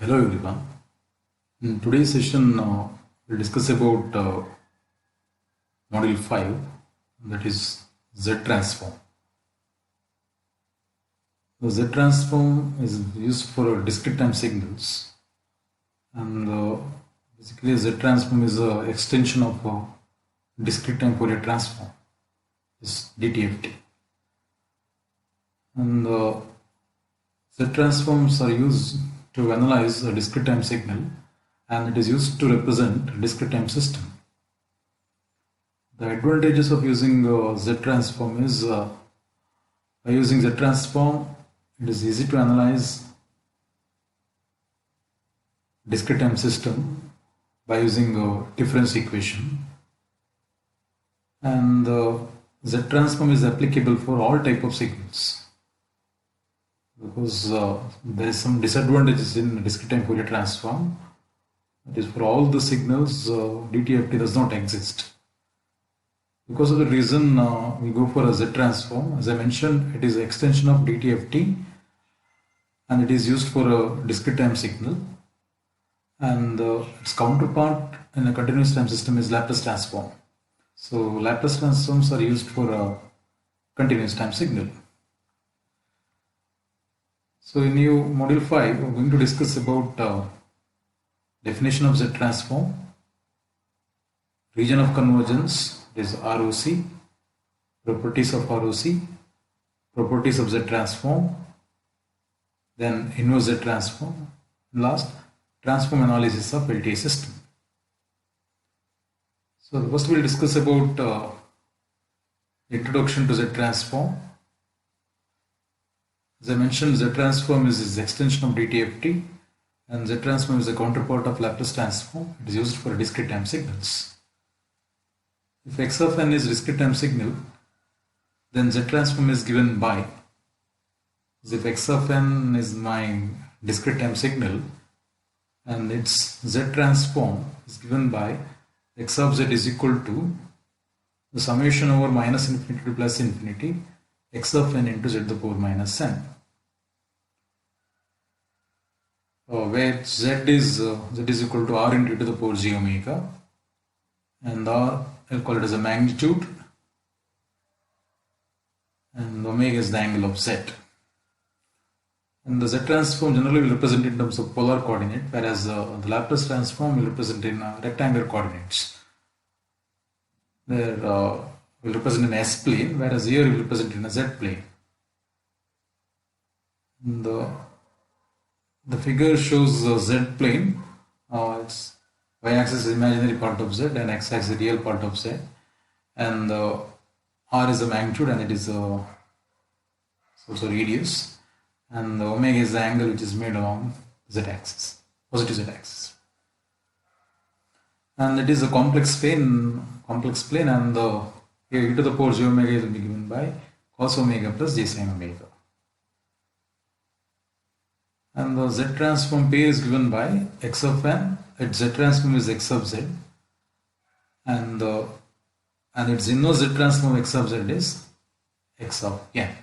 Hello everyone. In today's session, we'll discuss about module 5, that is Z transform. The Z transform is used for discrete time signals, and basically Z transform is an extension of discrete time Fourier transform, is DTFT. And Z transforms are used to analyze a discrete time signal, and it is used to represent a discrete time system. The advantages of using Z transform is by using Z transform, it is easy to analyze discrete time system by using a difference equation, and Z transform is applicable for all type of signals. Because there is some disadvantages in discrete time Fourier transform. That is, for all the signals, DTFT does not exist. Because of the reason we go for a Z transform, as I mentioned, it is an extension of DTFT, and it is used for a discrete time signal. And its counterpart in a continuous time system is Laplace transform. So Laplace transforms are used for a continuous time signal. So in module 5, we're going to discuss about definition of Z transform, region of convergence, that is ROC, properties of ROC, properties of Z transform, then inverse Z transform, and last, transform analysis of LTI system. So first we'll discuss about introduction to Z transform. As I mentioned, Z transform is extension of DTFT, and Z transform is a counterpart of Laplace transform. It is used for discrete time signals. If x of n is discrete time signal, then Z transform is given by, if x of n is my discrete time signal, and its Z transform is given by x of z is equal to the summation over minus infinity to plus infinity x of n into z to the power minus n. Where z is equal to r into e to the power j omega, and r I'll call it as a magnitude, and omega is the angle of z. And the Z transform generally will represent in terms of polar coordinate, whereas the Laplace transform will represent in rectangular coordinates. There will represent in S plane, whereas here will represent in a Z plane. And the figure shows Z plane. Its y-axis is imaginary part of Z, and x-axis is the real part of Z. And r is the magnitude, and it is also radius. And the omega is the angle which is made along z-axis, positive z-axis. And it is a complex plane, and here e to the power j omega will be given by cos omega plus j sin omega. And the Z transform pair is given by x of n. Its Z transform is x of z, and its inverse Z transform x of z is x of n.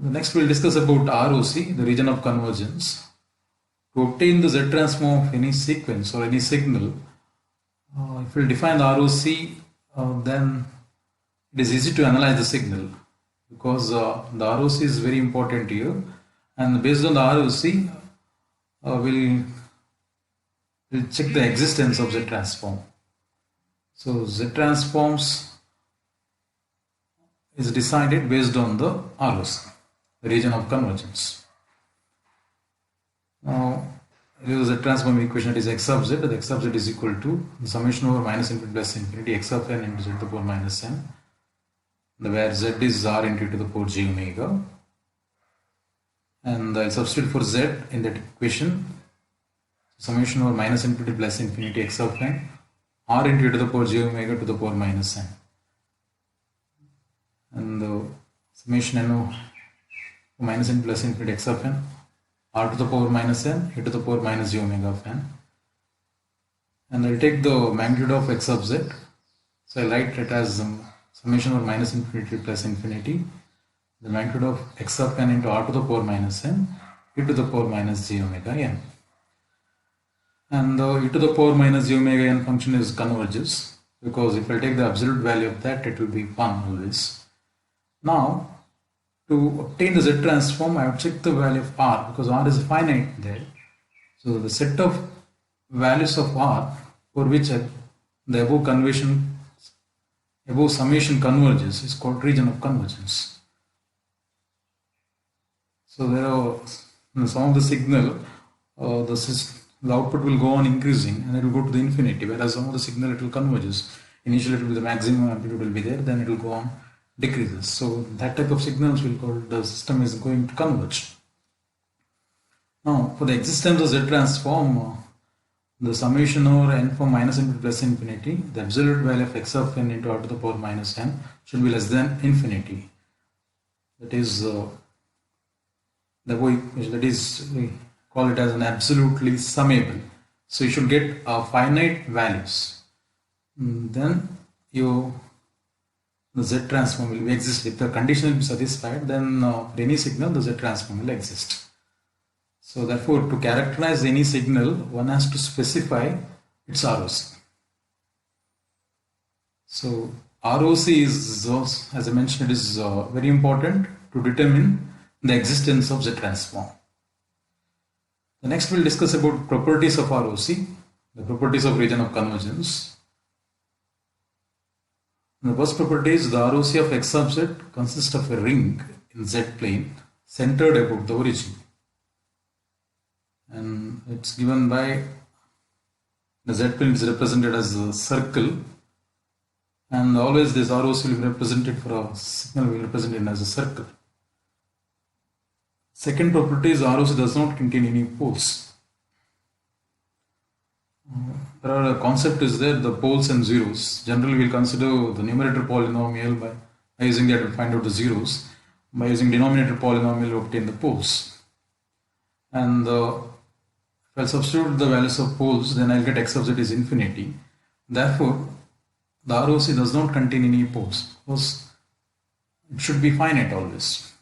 Next we'll discuss about ROC, the region of convergence. To obtain the Z transform of any sequence or any signal, if we'll define the ROC, then it is easy to analyze the signal, because the ROC is very important here, and based on the ROC, we'll check the existence of Z transform. So Z transforms is decided based on the ROC, the region of convergence. Now, here is the transform equation, that is x of z. The x of z is equal to the summation over minus infinity plus infinity x of n into z to the power minus n, where z is r into e to the power j omega. And I'll substitute for z in that equation, summation over minus infinity plus infinity x of n, r into e to the power j omega to the power minus n. And the summation n over minus n plus infinity x of n, r to the power minus n, e to the power minus j omega of n. And I'll take the magnitude of x of z. So I'll write it as summation over minus infinity plus infinity the magnitude of x of n into r to the power minus n e to the power minus j omega n. And the e to the power minus j omega n function is converges, because if I take the absolute value of that, it will be 1 always. Now, to obtain the z transform, I have checked the value of r, because r is finite there. So the set of values of r for which the above summation converges is called region of convergence. So there are some of the signal, the output will go on increasing and it will go to the infinity, whereas some of the signal it will converges. Initially it will be the maximum amplitude will be there, then it will go on decreases. So that type of signals will call the system is going to converge. Now for the existence of Z transform, the summation over n from minus infinity to plus infinity, the absolute value of x of n into r to the power minus n should be less than infinity. That is we call it as an absolutely summable. So you should get finite values. Then the Z transform will exist. If the condition will be satisfied, then for any signal the Z transform will exist. So therefore, to characterize any signal, one has to specify its ROC. So ROC is, as I mentioned, it is very important to determine the existence of Z transform. The next we'll discuss about properties of ROC, the properties of region of convergence. And the first property is the ROC of x sub z consists of a ring in Z plane centered above the origin. And it's given by the Z plane is represented as a circle, and always this ROC will be represented for a signal will be represented as a circle. Second property is ROC does not contain any poles. There are a concept is there, the poles and zeros. Generally we'll consider the numerator polynomial by using that to find out the zeros. By using denominator polynomial to obtain the poles. And if I substitute the values of poles, then I'll get x of z is infinity. Therefore, the ROC does not contain any poles, because it should be finite always.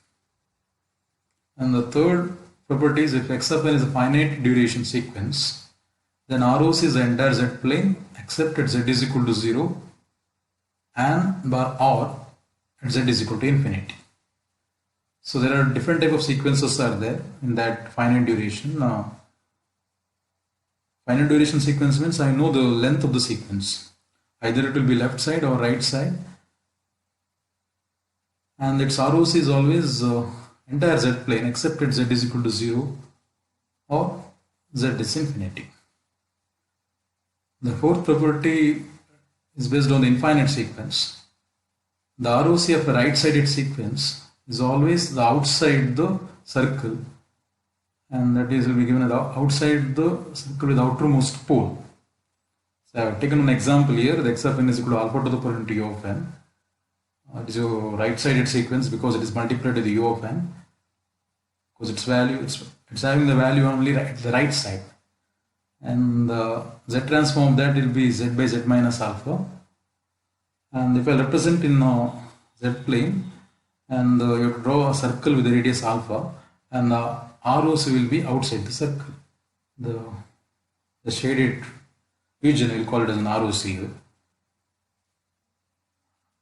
And the third property is if x of n is a finite duration sequence, then ROC is the entire z plane except at z is equal to 0 and bar r at z is equal to infinity. So there are different type of sequences are there in that finite duration. Finite duration sequence means I know the length of the sequence. Either it will be left side or right side. And its ROC is always entire z plane except at z is equal to 0 or z is infinity. The fourth property is based on the infinite sequence. The ROC of a right-sided sequence is always the outside the circle, and that is will be given as outside the circle with the outermost pole. So I have taken an example here. The x of n is equal to alpha to the power into u of n. It is a right-sided sequence because it is multiplied to the u of n. Because its value, it's having the value only the right side. And the z transform that will be z by z minus alpha. And if I represent in z plane, and you have to draw a circle with the radius alpha, and the ROC will be outside the circle. The shaded region, we will call it as an ROC here.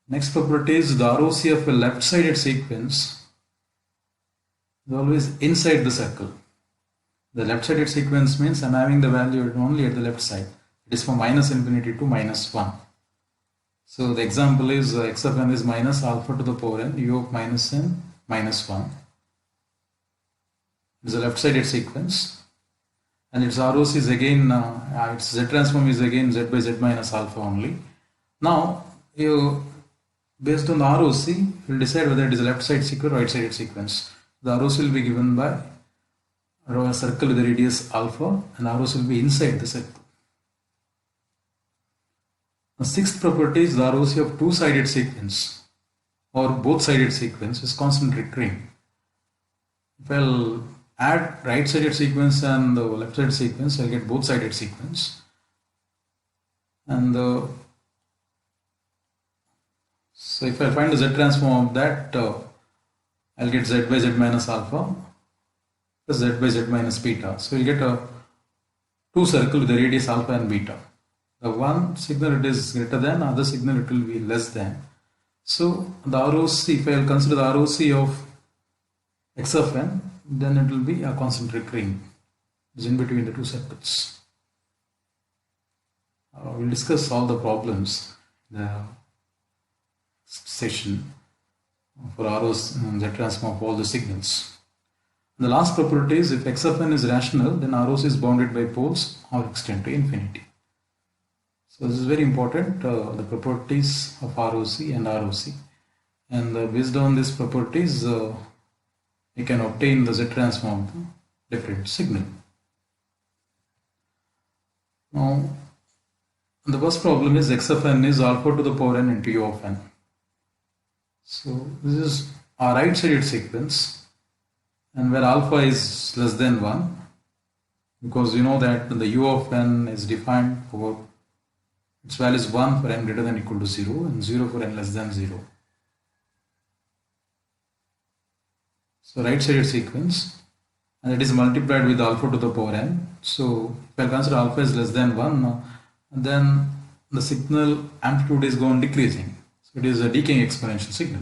Next property is the ROC of a left-sided sequence is always inside the circle. The left-sided sequence means I am having the value only at the left side. It is from minus infinity to minus 1. So the example is x of n is minus alpha to the power n u of minus n minus 1. It is a left-sided sequence, and its ROC is again its Z transform is again z by z minus alpha only. Now you based on the ROC you will decide whether it is a left-sided sequence or right-sided sequence. The ROC will be given by a circle with the radius alpha, and ROC will be inside the circle. The sixth property is the ROC of two-sided sequence or both-sided sequence is constant recurring. If I'll add right-sided sequence and the left-sided sequence, I'll get both-sided sequence. And so if I find the Z transform of that, I'll get z by z minus alpha plus z by z minus beta. So we'll get a two circle with the radius alpha and beta. The one signal it is greater than, other signal it will be less than. So the ROC, if I will consider the ROC of x of n, then it will be a concentric ring. It's in between the two circles. We'll discuss all the problems in the session for ROC and the transform of all the signals. The last property is if x of n is rational, then ROC is bounded by poles or extend to infinity. So this is very important, the properties of ROC and ROC. And based on these properties, we can obtain the Z transform of the different signal. Now, the first problem is x of n is alpha to the power n into u of n. So this is our right-sided sequence, and where alpha is less than 1, because you know that the u of n is defined for its value is 1 for n greater than or equal to 0 and 0 for n less than 0. So right-sided sequence, and it is multiplied with alpha to the power n. So if I consider alpha is less than 1, then the signal amplitude is going decreasing. So it is a decaying exponential signal.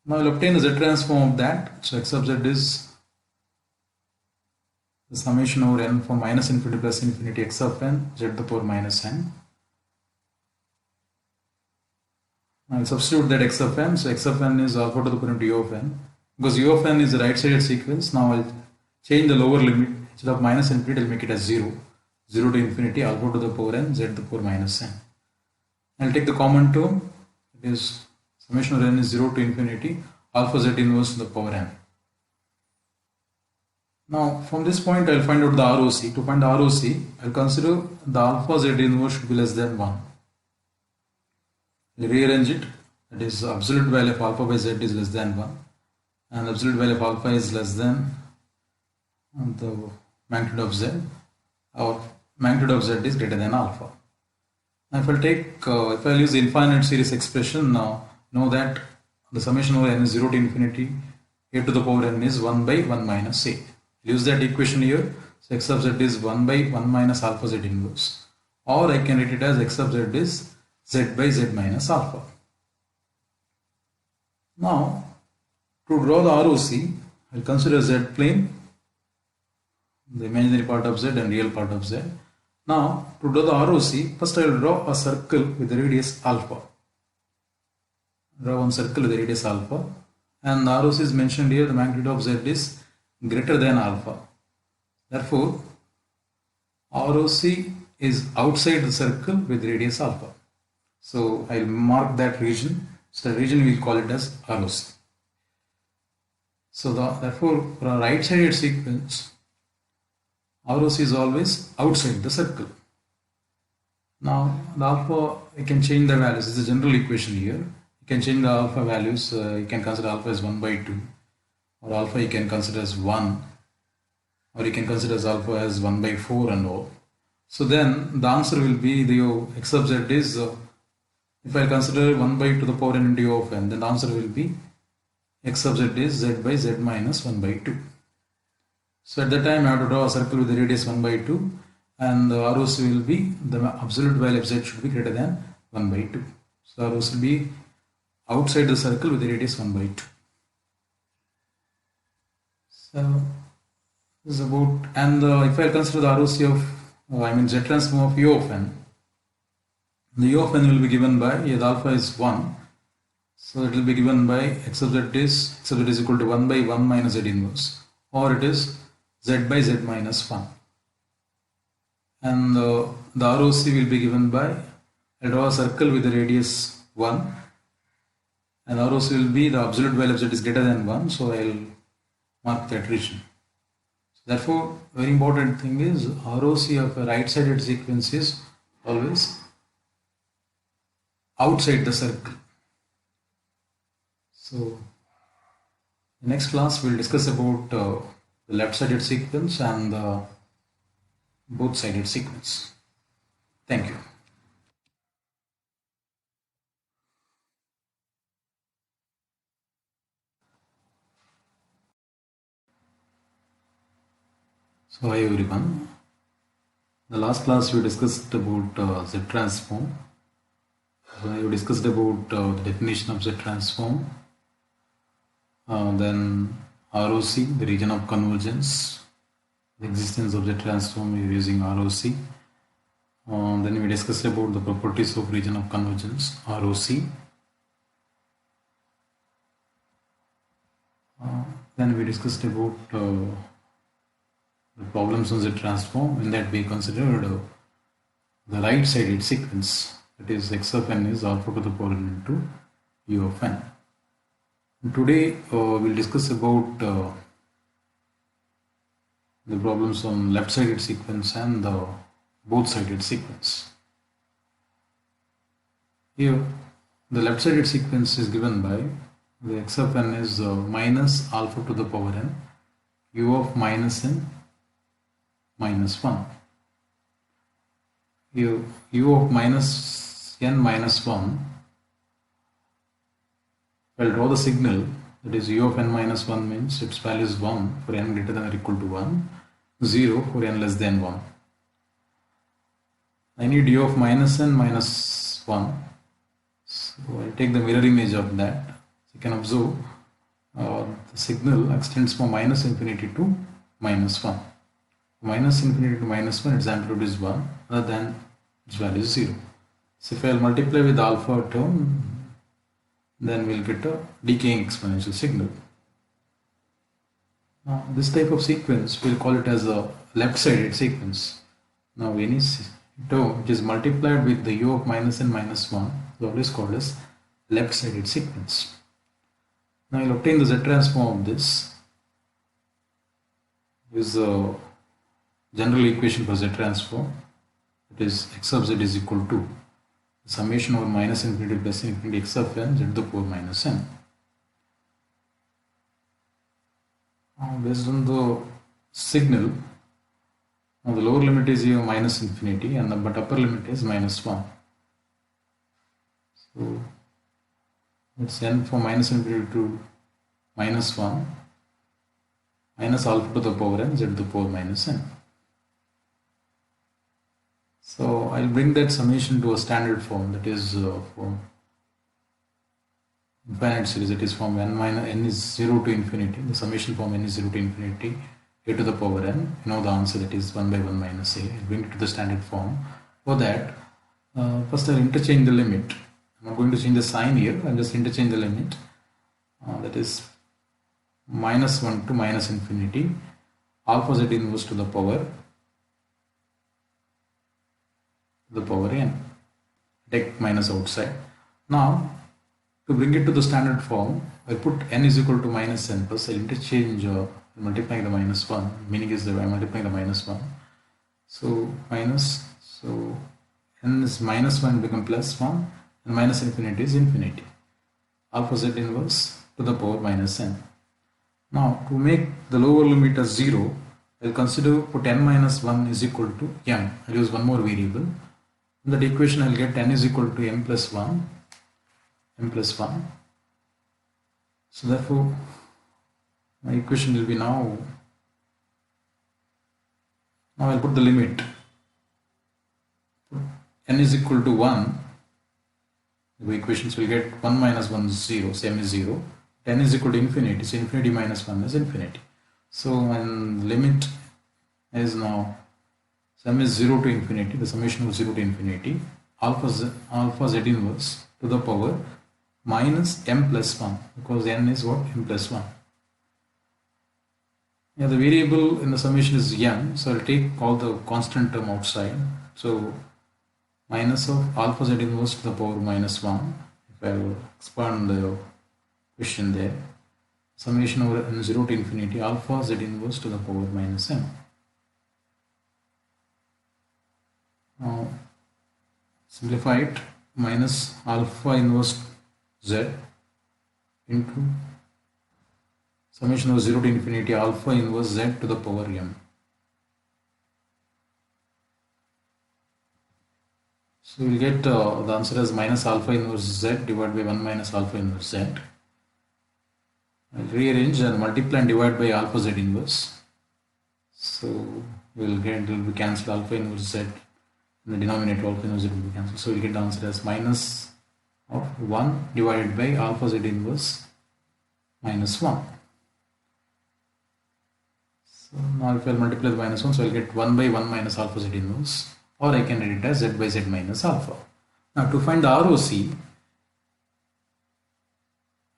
Now I will obtain the Z transform of that. So x of z is the summation over n from minus infinity plus infinity x of n z to the power minus n. I will substitute that x of n. So x of n is alpha to the power into u of n. Because u of n is the right-sided sequence, now I will change the lower limit. Instead of minus infinity, I will make it as 0. 0 to infinity, alpha to the power n, z to the power minus n. I will take the common term. It is summation over n is 0 to infinity, alpha z inverse to the power n. Now from this point I will find out the ROC. To find the ROC, I will consider the alpha z inverse should be less than 1. I will rearrange it. That is absolute value of alpha by z is less than 1. And absolute value of alpha is less than the magnitude of z, or magnitude of z is greater than alpha. Now if I use the infinite series expression, now know that the summation over n is 0 to infinity, a to the power n is 1 by 1 minus a. Use that equation here. So x of z is 1 by 1 minus alpha z inverse, or I can write it as x of z is z by z minus alpha. Now to draw the ROC, I will consider z plane, the imaginary part of z and real part of z. Now to draw the ROC, first I will draw a circle with the radius alpha. Draw one circle with the radius alpha, and the ROC is mentioned here, the magnitude of z is greater than alpha. Therefore ROC is outside the circle with radius alpha. So I will mark that region. So the region we will call it as ROC. So therefore for a right-sided sequence, ROC is always outside the circle. Now the alpha, you can change the values. This is a general equation here. You can change the alpha values. You can consider alpha as 1 by 2, or alpha you can consider as 1, or you can consider as alpha as 1 by 4 and all. So then the answer will be the x of z is, if I consider 1 by 2 to the power n into u of n, then the answer will be x of z is z by z minus 1 by 2. So at that time I have to draw a circle with the radius 1 by 2, and the ROC will be, the absolute value of z should be greater than 1 by 2. So ROC will be outside the circle with the radius 1 by 2. So this is about, and if I consider the ROC of, z transform of u of n, the u of n will be given by, the alpha is 1. So it will be given by x of z is equal to 1 by 1 minus z inverse, or it is z by z minus 1. And the ROC will be given by, I draw a circle with the radius 1, and ROC will be, the absolute value of z is greater than 1, so I will mark that region. So therefore, very important thing is ROC of a right-sided sequence is always outside the circle. So in next class we will discuss about the left-sided sequence and the both-sided sequence. Thank you. So hi everyone. The last class we discussed about Z transform. We discussed about the definition of Z transform. Then ROC, the region of convergence, the existence of Z transform using ROC. Then we discussed about the properties of region of convergence, ROC. Then we discussed about the problems on Z transform. In that we considered the right-sided sequence, that is x of n is alpha to the power n into u of n. And today we'll discuss about the problems on left-sided sequence and the both-sided sequence. Here the left-sided sequence is given by the x of n is minus alpha to the power n, u of minus n minus 1. Here u of minus n minus 1, I'll draw the signal, that is u of n minus 1 means its value is 1 for n greater than or equal to 1, 0 for n less than 1. I need u of minus n minus 1, so I'll take the mirror image of that. So you can observe the signal extends from minus infinity to minus 1. Minus infinity to minus 1, its amplitude is 1, other than its value is 0. So if I'll multiply with alpha term, then we'll get a decaying exponential signal. Now this type of sequence, we'll call it as a left-sided sequence. Now any term which is multiplied with the u of minus n minus 1 is always called as left-sided sequence. Now I'll obtain the Z transform of this. Use the general equation for Z transform. It is x of z is equal to summation over minus infinity plus infinity x of n z to the power minus n. Based on the signal, now the lower limit is here minus infinity and but upper limit is minus 1. So it's n from minus infinity to minus 1 minus alpha to the power n z to the power minus n. So I'll bring that summation to a standard form, that is for infinite series, that is from n is 0 to infinity, the summation from n is 0 to infinity a to the power n. You know the answer, that is 1 by 1 minus a. I'll bring it to the standard form. For that, first I'll interchange the limit. I'm not going to change the sign here, I'll just interchange the limit, that is minus 1 to minus infinity, alpha z inverse to the power n. Take minus outside. Now to bring it to the standard form, I put n is equal to minus n plus I'll interchange multiplying the minus 1, meaning is that I'm multiplying the minus 1. So minus, so n is minus 1 become plus 1 and minus infinity is infinity. Alpha z inverse to the power minus n. Now to make the lower limit as 0, I'll consider put n minus 1 is equal to m. I'll use one more variable. In that equation I'll get n is equal to m plus 1. So therefore my equation will be now I'll put the limit. N is equal to 1. The equations will get 1 minus 1 is 0, same is 0. 10 is equal to infinity, so infinity minus 1 is infinity. So when the limit is now sum is 0 to infinity, the summation of 0 to infinity, alpha z inverse to the power minus m plus 1, because n is what? M plus 1. Yeah, the variable in the summation is m, so I'll take all the constant term outside. So minus of alpha z inverse to the power minus 1. If I will expand the question there, summation over n 0 to infinity, alpha z inverse to the power minus m. Now simplify it, minus alpha inverse z into summation of 0 to infinity alpha inverse z to the power m. So we'll get the answer as minus alpha inverse z divided by 1 minus alpha inverse z. I'll rearrange and multiply and divide by alpha z inverse. So we'll get, it will be cancelled, alpha inverse z in the denominator, alpha inverse z will be cancelled. So we'll get the answer as minus of 1 divided by alpha z inverse minus 1. So now if I'll multiply the minus 1, so I'll get 1 by 1 minus alpha z inverse, or I can write it as z by z minus alpha. Now to find the ROC,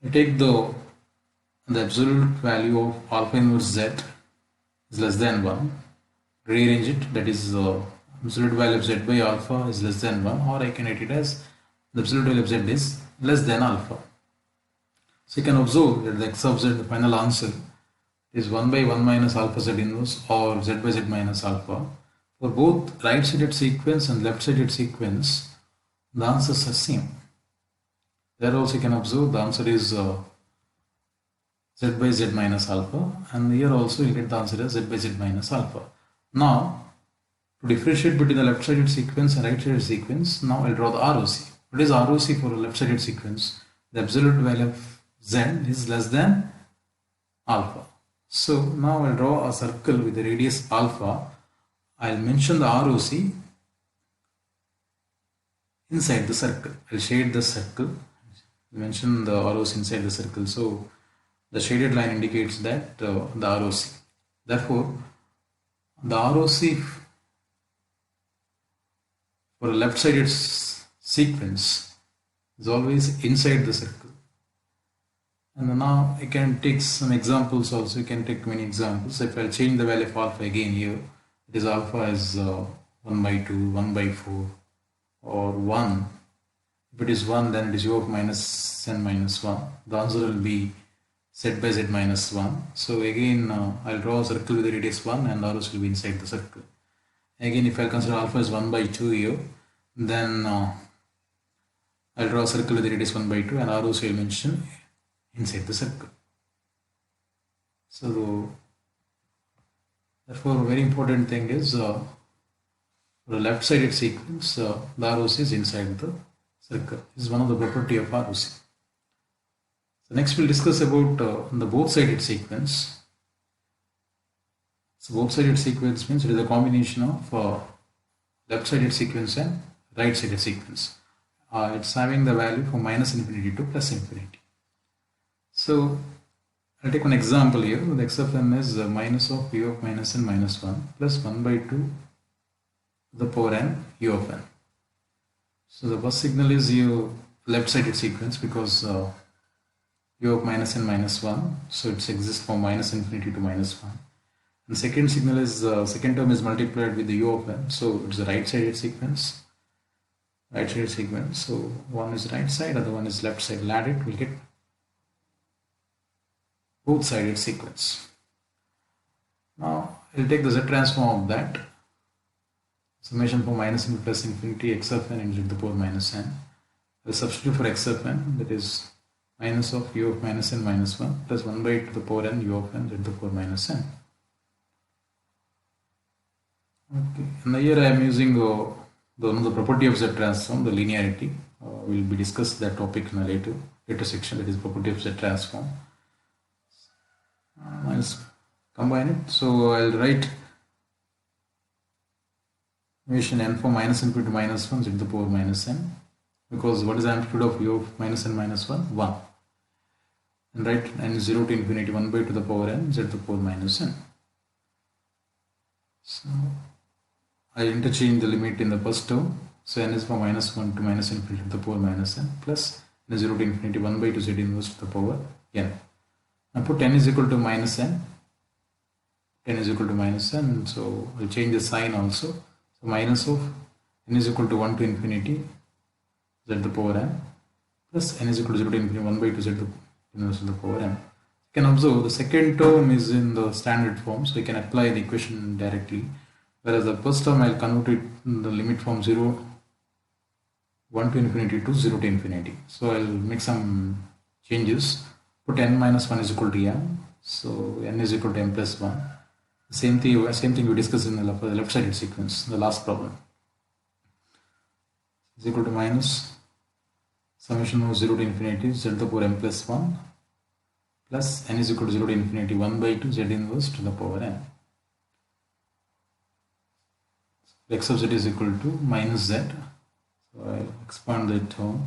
I take the absolute value of alpha inverse z is less than 1, rearrange it, that is absolute value of z by alpha is less than 1, or I can write it as the absolute value of z is less than alpha. So you can observe that the x of z, the final answer, is 1 by 1 minus alpha z inverse or z by z minus alpha. For both right sided sequence and left sided sequence, the answers are same. There also you can observe the answer is z by z minus alpha, and here also you get the answer as z by z minus alpha. Now to differentiate between the left sided sequence and right sided sequence, now I'll draw the ROC. What is ROC for a left sided sequence? The absolute value of z is less than alpha. So now I'll draw a circle with the radius alpha. I'll mention the ROC inside the circle. I'll shade the circle, mention the ROC inside the circle. So the shaded line indicates that the ROC. Therefore, the ROC for a left sided sequence is always inside the circle. And now I can take some examples also. You can take many examples. If I'll change the value of alpha again here, it is alpha is 1 by 2, 1 by 4, or 1. If it is 1, then it is u of minus n minus 1. The answer will be z by z minus 1. So again, I'll draw a circle with the radius 1 and ROC will be inside the circle. Again, if I'll consider alpha is 1 by 2 here, then I'll draw a circle with the radius 1 by 2 and ROC will mention inside the circle. So therefore, a very important thing is for a left sided sequence, the ROC is inside the circle. This is one of the property of ROC. So next we'll discuss about the both sided sequence. So both sided sequence means it is a combination of left sided sequence and right sided sequence. It's having the value from minus infinity to plus infinity. So I'll take one example here. The x of n is minus of u of minus n minus 1 plus 1 by 2 to the power n u of n. So the first signal is your left sided sequence because u of minus n minus 1, so it exists from minus infinity to minus 1. And second signal is second term is multiplied with the u of n, so it's a right sided sequence. Right sided sequence. So one is right side, other one is left side. We'll add it, we'll get both sided sequence. Now I'll take the z transform of that. Summation from minus n plus infinity x of n into the power minus n. I'll substitute for x of n, that is minus of u of minus n minus 1 plus 1 by 2 to the power n u of n to the power minus n. Okay, and here I am using the property of z transform, the linearity. We'll be discuss that topic in a later section, that is property of z transform. I'll combine it. So I'll write equation n from minus infinity to minus 1 z to the power minus n, because what is the amplitude of u of minus n minus 1? 1. And write n is 0 to infinity 1 by 2 to the power n z to the power minus n. So I interchange the limit in the first term. So n is from minus 1 to minus infinity to the power minus n plus n is 0 to infinity 1 by 2 z inverse to the power n. Now put n is equal to minus n. 10 is equal to minus n. So I'll change the sign also. So minus of n is equal to 1 to infinity z to the power n plus n is equal to 0 to infinity 1 by 2 z to the inverse to the power n. You can observe the second term is in the standard form, so you can apply the equation directly. Whereas the first term I'll convert it in the limit from 1 to infinity to 0 to infinity. So I'll make some changes. Put n minus 1 is equal to m. So n is equal to m plus 1. Same thing we discussed in the left sided sequence, the last problem. Is equal to minus summation of 0 to infinity z to the power m plus 1 plus n is equal to 0 to infinity 1 by 2 z inverse to the power n. x of z is equal to minus z. So I expand the term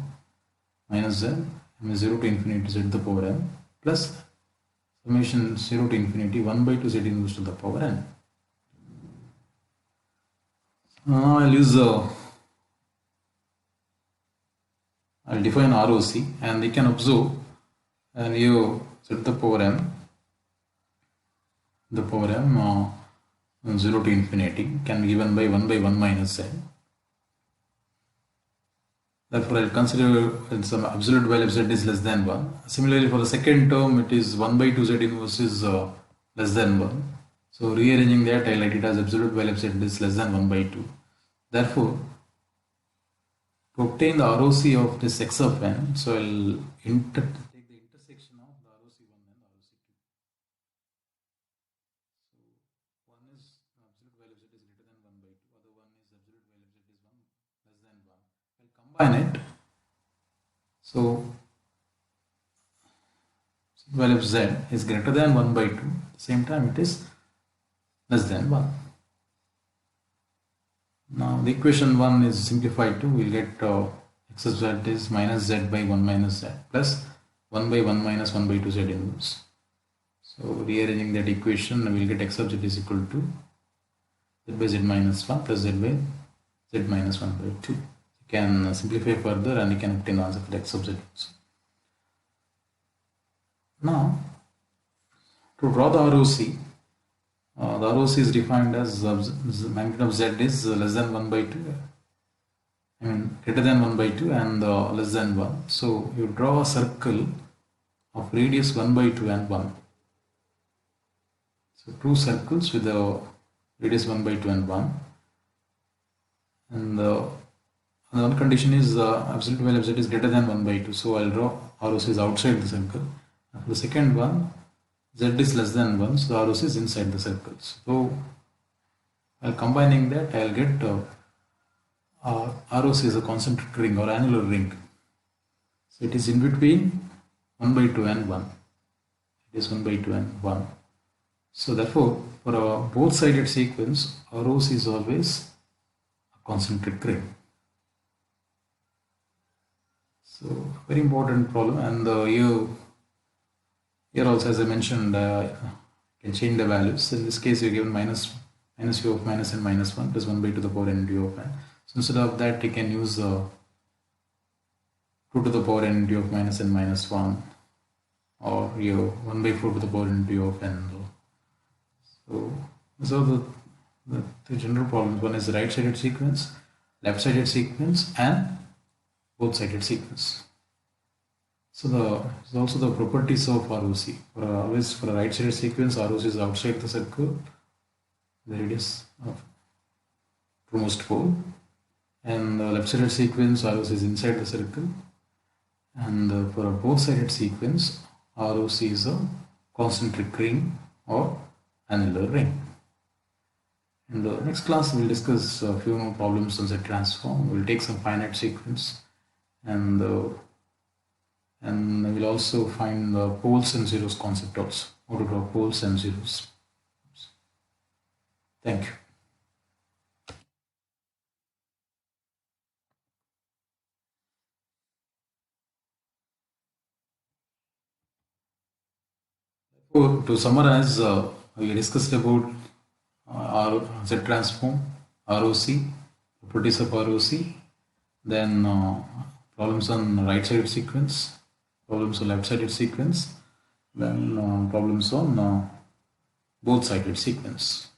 minus z, m is 0 to infinity z to the power n plus summation 0 to infinity 1 by 2 z inverse to the power n. Now I'll define ROC, and you can observe and you set the power m 0 to infinity can be given by 1 minus z. Therefore, I'll consider some absolute value of z is less than 1. Similarly, for the second term, it is 1 by 2 z inverse is less than 1. So, rearranging that, I'll write it as absolute value of z is less than 1 by 2. Therefore, to obtain the ROC of this x of n, so I'll take the intersection of the ROC1 and ROC2. So, one is absolute value of z is greater than 1 by 2, other one is absolute value of z is 1 less than 1. I'll combine it. So, value of z is greater than 1 by 2, at the same time it is less than 1. Now the equation 1 is simplified to, we'll get x of z is minus z by 1 minus z plus 1 by 1 minus 1 by 2 z inverse. So rearranging that equation, we'll get x of z is equal to z by z minus 1 plus z by z minus 1 by 2. You can simplify further and you can obtain the answer for x of z also. Now to draw the ROC, the ROC is defined as the magnitude of z is less than 1 by 2, I mean greater than 1 by 2 and less than 1. So you draw a circle of radius 1 by 2 and 1. So two circles with the radius 1 by 2 and 1. And one condition is absolute value of z is greater than 1 by 2. So I'll draw ROC is outside the circle. And for the second one, z is less than 1, so the ROC is inside the circles. So while combining that, I'll get ROC is a concentric ring or annular ring. So it is in between 1 by 2 and 1. It is 1 by 2 and 1. So therefore, for a both-sided sequence, ROC is always a concentric ring. So very important problem, and here also, as I mentioned, you can change the values. In this case, you're given minus u of minus n minus 1 plus 1 by 2 to the power n u of n. So instead of that, you can use 2 to the power n u of minus n minus 1, or 1 by 4 to the power n u of n. So these are the general problems. One is the right-sided sequence, left-sided sequence, and both-sided sequence. So there's also the properties of ROC. Always for a right-sided sequence, ROC is outside the circle, the radius of most pole, and the left-sided sequence, ROC is inside the circle, and for a both-sided sequence, ROC is a concentric ring or annular ring. In the next class, we'll discuss a few more problems on Z transform. We'll take some finite sequence, and we'll also find the poles and zeros concept also, how to draw poles and zeros. Thank you. So to summarize, we discussed about Z transform, ROC, properties of ROC, then problems on right-sided sequence, problems on left-sided sequence, then problems on both-sided sequence.